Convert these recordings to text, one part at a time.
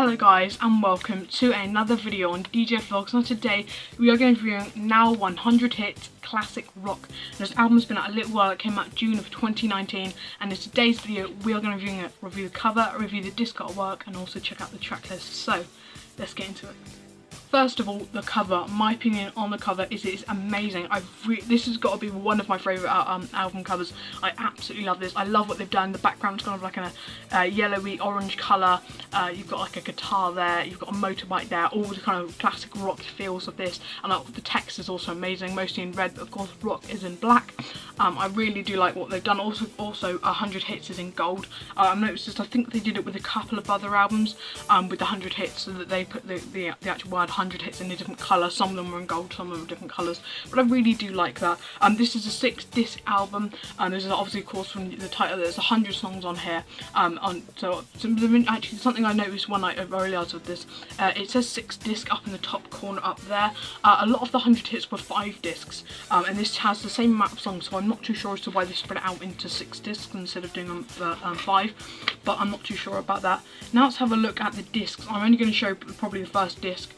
Hello guys and welcome to another video on DJ Vlogs. And today we are going to be reviewing Now 100 Hits Classic Rock. This album's been out a little while. It came out June of 2019, and in today's video we are going to review the cover, review the disc artwork, and also check out the track list. So let's get into it. First of all, the cover. My opinion on the cover is it is amazing. This has got to be one of my favourite album covers. I absolutely love this. I love what they've done. The background's kind of like a yellowy orange colour. You've got like a guitar there. You've got a motorbike there. All the kind of classic rock feels of this. And the text is also amazing. Mostly in red, but of course rock is in black. I really do like what they've done. Also 100 Hits is in gold. I've noticed this. I think they did it with a couple of other albums with the 100 Hits, so that they put the actual word 100 Hits in a different colour. Some of them were in gold, some of them were different colours, but I really do like that. This is a 6-disc album. This is obviously, of course, from the title, there's 100 songs on here. So actually something I noticed when I realised with this, it says 6-disc up in the top corner up there. A lot of the 100 Hits were 5 discs, and this has the same amount of songs, so I'm not too sure as to why they spread it out into 6 discs instead of doing 5, but I'm not too sure about that. Now let's have a look at the discs. I'm only going to show probably the first disc,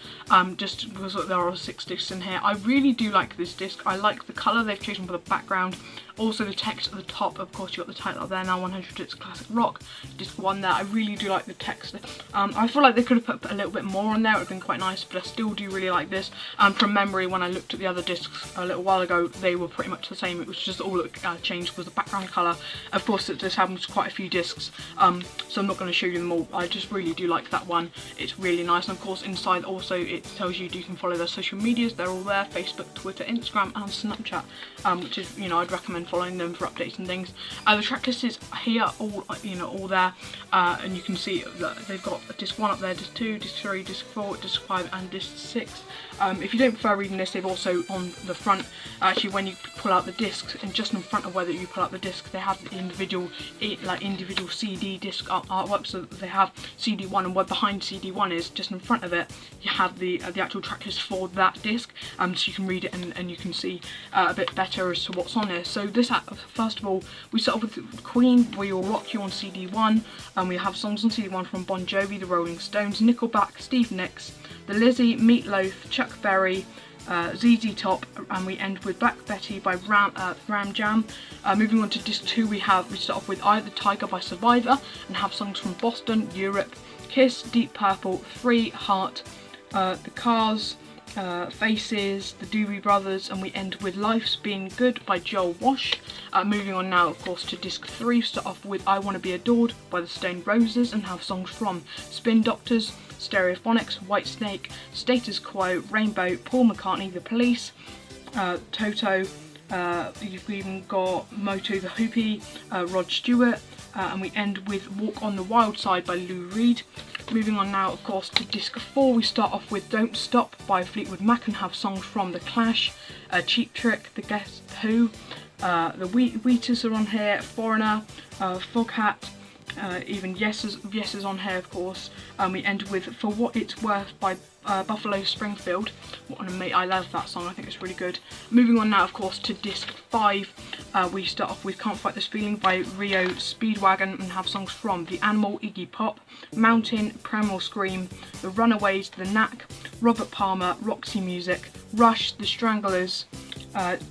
just because there are 6 discs in here. I really do like this disc. I like the colour they've chosen for the background. Also the text at the top, of course, you got the title up there, Now 100 Hits Classic Rock, disc 1 there. I really do like the text. I feel like they could have put a little bit more on there, it would have been quite nice, but I still do really like this. From memory, when I looked at the other discs a little while ago, they were pretty much the same. It was just all that changed was the background colour. Of course, this album's quite a few discs, so I'm not going to show you them all. I just really do like that one. It's really nice, and of course inside also it tells you can follow their social medias. They're all there: Facebook, Twitter, Instagram and Snapchat, which is, I'd recommend following them for updates and things. The track list is here, all there, and you can see that they've got disc 1 up there, disc 2, disc 3, disc 4, disc 5 and disc 6. If you don't prefer reading this, they've also on the front, actually when you pull out the discs, and just in front of where you pull out the disc, they have the individual CD disc artwork. So they have CD1, and where behind CD1 is, just in front of it, you have the actual track list for that disc, so you can read it and you can see a bit better as to what's on there. So this, first of all, we start off with Queen, We Will Rock You on CD1, and we have songs on CD1 from Bon Jovi, The Rolling Stones, Nickelback, Steve Nicks, The Lizzy, Meatloaf, Chuck Berry, ZZ Top, and we end with Black Betty by Ram Jam. Moving on to disc 2, we start off with Eye of the Tiger by Survivor, and have songs from Boston, Europe, Kiss, Deep Purple, Free, Heart, The Cars, Faces, the Doobie Brothers, and we end with Life's Been Good by Joel Wash. Moving on now, of course, to disc 3, start off with I Wanna Be Adored by the Stone Roses, and have songs from Spin Doctors, Stereophonics, Whitesnake, Status Quo, Rainbow, Paul McCartney, The Police, Toto, you've even got Moto the Hoopy, Rod Stewart, and we end with Walk on the Wild Side by Lou Reed. Moving on now, of course, to disc 4, we start off with Don't Stop by Fleetwood Mac, and have songs from The Clash, Cheap Trick, The Guess Who, the Wheaters are on here, Foreigner, Foghat, even Yes is on here, of course. We end with For What It's Worth by Buffalo Springfield. I love that song, I think it's really good. Moving on now, of course, to disc 5, we start off with Can't Fight This Feeling by Rio Speedwagon, and have songs from The Animal, Iggy Pop, Mountain, Primal Scream, The Runaways, The Knack, Robert Palmer, Roxy Music, Rush, The Stranglers,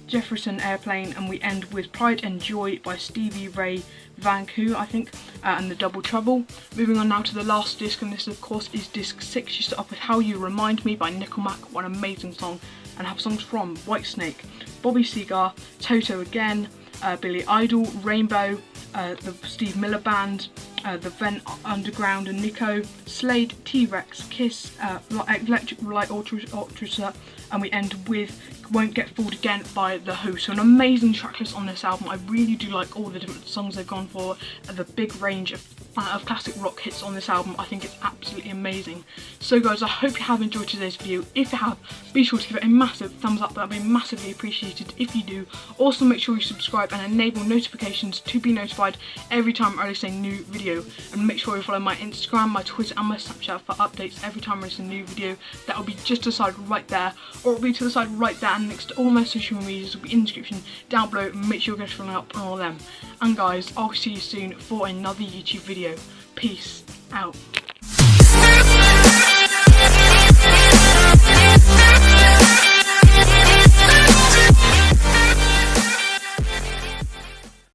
Jefferson Airplane, and we end with Pride and Joy by Stevie Ray Vancouver, I think, and The Double Trouble. Moving on now to the last disc, and this of course is disc 6. You start off with How You Remind Me by Nickelback, what an amazing song, and have songs from Whitesnake, Bobby Seger, Toto Again, Billy Idol, Rainbow, the Steve Miller Band, the Vent Underground and Nico, Slade, T-Rex, Kiss, Electric Light Orchestra, and we end with Won't Get Fooled Again by The Who. So an amazing track list on this album. I really do like all the different songs they've gone for, the big range of classic rock hits on this album. I think it's absolutely amazing. So guys, I hope you have enjoyed today's video. If you have, be sure to give it a massive thumbs up. That would be massively appreciated if you do. Also make sure you subscribe and enable notifications to be notified every time I release a new video, and make sure you follow my Instagram, my Twitter and my Snapchat for updates every time I release a new video. That will be just to the side right there, or it will be to the side right there, and next to all my social medias will be in the description down below. Make sure you get following up on all of them. And guys, I'll see you soon for another YouTube video. Peace out.